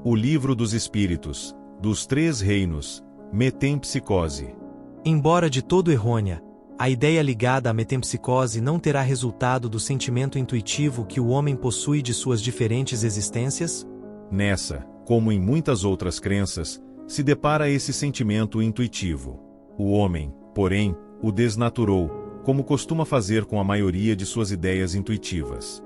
O Livro dos Espíritos, dos Três Reinos, Metempsicose. Embora de todo errônea, a ideia ligada à metempsicose não terá resultado do sentimento intuitivo que o homem possui de suas diferentes existências? Nessa, como em muitas outras crenças, se depara esse sentimento intuitivo. O homem, porém, o desnaturou, como costuma fazer com a maioria de suas ideias intuitivas.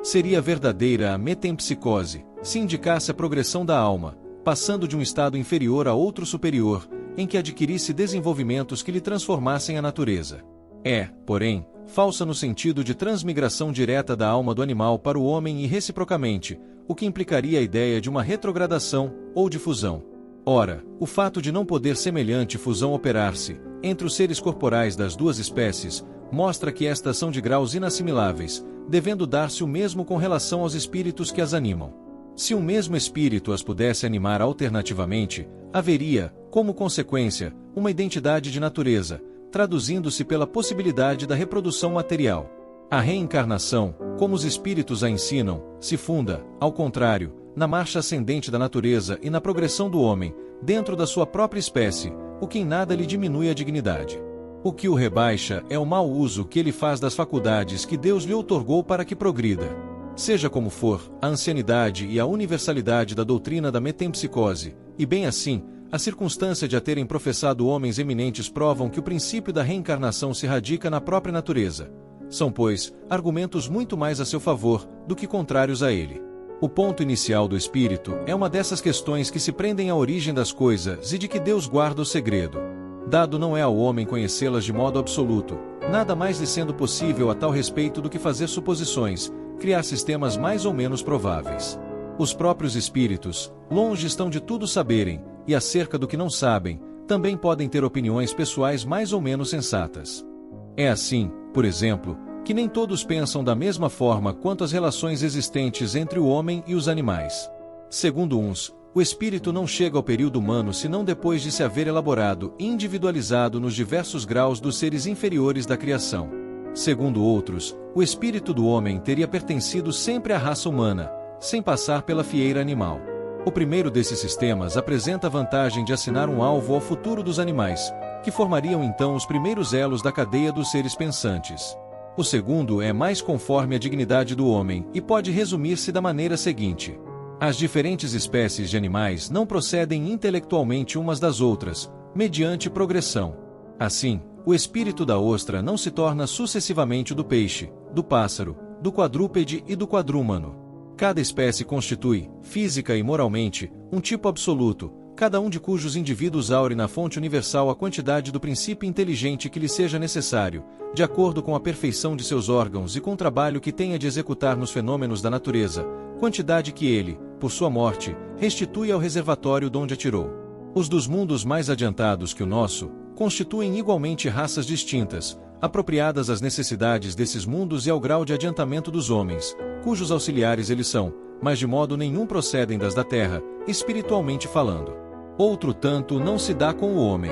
Seria verdadeira a metempsicose, se indicasse a progressão da alma, passando de um estado inferior a outro superior, em que adquirisse desenvolvimentos que lhe transformassem a natureza. É, porém, falsa no sentido de transmigração direta da alma do animal para o homem e reciprocamente, o que implicaria a ideia de uma retrogradação ou de fusão. Ora, o fato de não poder semelhante fusão operar-se entre os seres corporais das duas espécies mostra que estas são de graus inassimiláveis, devendo dar-se o mesmo com relação aos espíritos que as animam. Se um mesmo espírito as pudesse animar alternativamente, haveria, como consequência, uma identidade de natureza, traduzindo-se pela possibilidade da reprodução material. A reencarnação, como os espíritos a ensinam, se funda, ao contrário, na marcha ascendente da natureza e na progressão do homem, dentro da sua própria espécie, o que em nada lhe diminui a dignidade. O que o rebaixa é o mau uso que ele faz das faculdades que Deus lhe outorgou para que progrida. Seja como for, a ancianidade e a universalidade da doutrina da metempsicose, e bem assim, a circunstância de a terem professado homens eminentes provam que o princípio da reencarnação se radica na própria natureza. São, pois, argumentos muito mais a seu favor do que contrários a ele. O ponto inicial do espírito é uma dessas questões que se prendem à origem das coisas e de que Deus guarda o segredo. Dado não é ao homem conhecê-las de modo absoluto, nada mais lhe sendo possível a tal respeito do que fazer suposições, criar sistemas mais ou menos prováveis. Os próprios espíritos, longe estão de tudo saberem, e acerca do que não sabem, também podem ter opiniões pessoais mais ou menos sensatas. É assim, por exemplo, que nem todos pensam da mesma forma quanto às relações existentes entre o homem e os animais. Segundo uns, o espírito não chega ao período humano senão depois de se haver elaborado e individualizado nos diversos graus dos seres inferiores da criação. Segundo outros, o espírito do homem teria pertencido sempre à raça humana, sem passar pela fieira animal. O primeiro desses sistemas apresenta a vantagem de assinar um alvo ao futuro dos animais, que formariam então os primeiros elos da cadeia dos seres pensantes. O segundo é mais conforme à dignidade do homem e pode resumir-se da maneira seguinte: as diferentes espécies de animais não procedem intelectualmente umas das outras, mediante progressão. Assim, o espírito da ostra não se torna sucessivamente do peixe, do pássaro, do quadrúpede e do quadrúmano. Cada espécie constitui, física e moralmente, um tipo absoluto, cada um de cujos indivíduos aure na fonte universal a quantidade do princípio inteligente que lhe seja necessário, de acordo com a perfeição de seus órgãos e com o trabalho que tenha de executar nos fenômenos da natureza, quantidade que ele, por sua morte, restitui ao reservatório donde a tirou. Os dos mundos mais adiantados que o nosso, constituem igualmente raças distintas, apropriadas às necessidades desses mundos e ao grau de adiantamento dos homens, cujos auxiliares eles são, mas de modo nenhum procedem das da terra, espiritualmente falando. Outro tanto não se dá com o homem.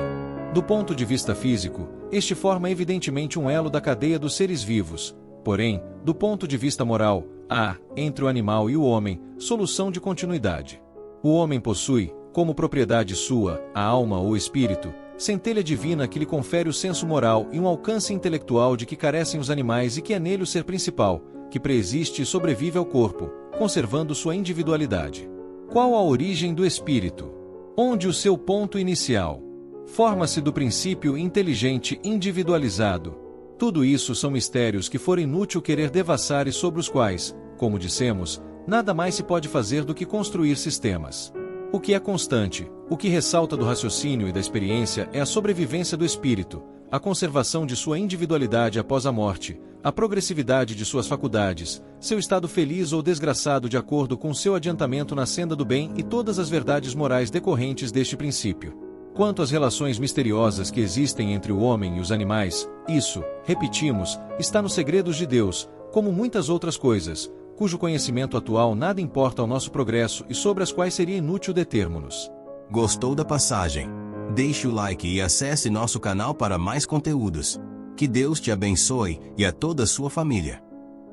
Do ponto de vista físico, este forma evidentemente um elo da cadeia dos seres vivos. Porém, do ponto de vista moral, há, entre o animal e o homem, solução de continuidade. O homem possui, como propriedade sua, a alma ou espírito, centelha divina que lhe confere o senso moral e um alcance intelectual de que carecem os animais e que é nele o ser principal, que preexiste e sobrevive ao corpo, conservando sua individualidade. Qual a origem do espírito? Onde o seu ponto inicial? Forma-se do princípio inteligente individualizado. Tudo isso são mistérios que for inútil querer devassar e sobre os quais, como dissemos, nada mais se pode fazer do que construir sistemas. O que é constante, o que ressalta do raciocínio e da experiência é a sobrevivência do espírito, a conservação de sua individualidade após a morte, a progressividade de suas faculdades, seu estado feliz ou desgraçado de acordo com seu adiantamento na senda do bem e todas as verdades morais decorrentes deste princípio. Quanto às relações misteriosas que existem entre o homem e os animais, isso, repetimos, está nos segredos de Deus, como muitas outras coisas, cujo conhecimento atual nada importa ao nosso progresso e sobre as quais seria inútil determos-nos. Gostou da passagem? Deixe o like e acesse nosso canal para mais conteúdos. Que Deus te abençoe e a toda a sua família.